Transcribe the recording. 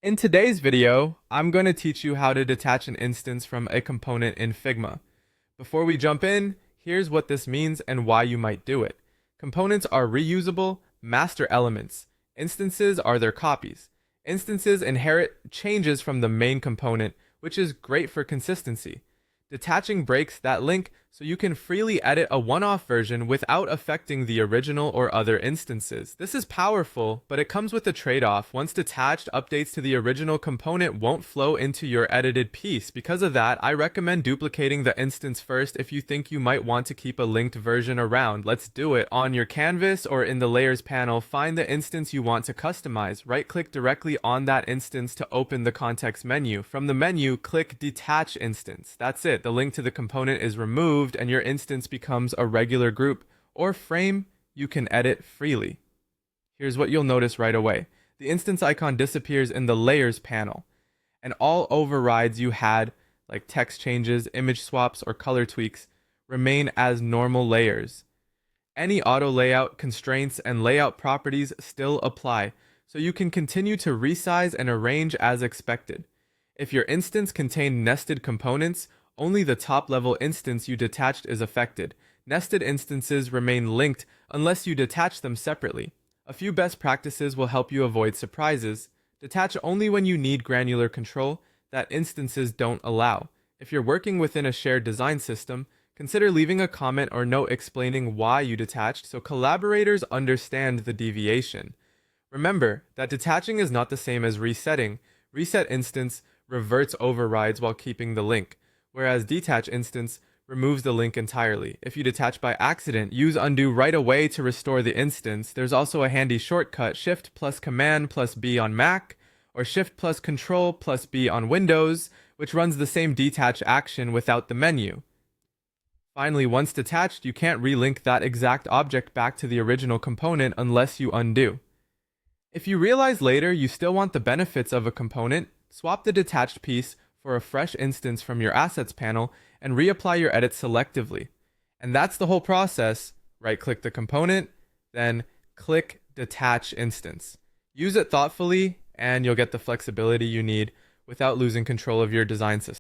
In today's video, I'm going to teach you how to detach an instance from a component in Figma. Before we jump in, here's what this means and why you might do it. Components are reusable, master elements. Instances are their copies. Instances inherit changes from the main component, which is great for consistency. Detaching breaks that link so you can freely edit a one-off version without affecting the original or other instances. This is powerful, but it comes with a trade-off. Once detached, updates to the original component won't flow into your edited piece. Because of that, I recommend duplicating the instance first if you think you might want to keep a linked version around. Let's do it. On your canvas or in the layers panel, find the instance you want to customize. Right-click directly on that instance to open the context menu. From the menu, click Detach Instance. That's it. The link to the component is removed and your instance becomes a regular group or frame you can edit freely. Here's what you'll notice right away. The instance icon disappears in the Layers panel, and all overrides you had, like text changes, image swaps, or color tweaks, remain as normal layers. Any auto layout constraints and layout properties still apply, so you can continue to resize and arrange as expected. If your instance contained nested components, only the top-level instance you detached is affected. Nested instances remain linked unless you detach them separately. A few best practices will help you avoid surprises. Detach only when you need granular control that instances don't allow. If you're working within a shared design system, consider leaving a comment or note explaining why you detached so collaborators understand the deviation. Remember that detaching is not the same as resetting. Reset instance reverts overrides while keeping the link, whereas detach instance removes the link entirely. If you detach by accident, use undo right away to restore the instance. There's also a handy shortcut, Shift plus Command plus B on Mac, or Shift plus Control plus B on Windows, which runs the same detach action without the menu. Finally, once detached, you can't relink that exact object back to the original component unless you undo. If you realize later you still want the benefits of a component, swap the detached piece for a fresh instance from your assets panel and reapply your edit selectively. And that's the whole process. Right-click the component, then click Detach Instance. Use it thoughtfully and you'll get the flexibility you need without losing control of your design system.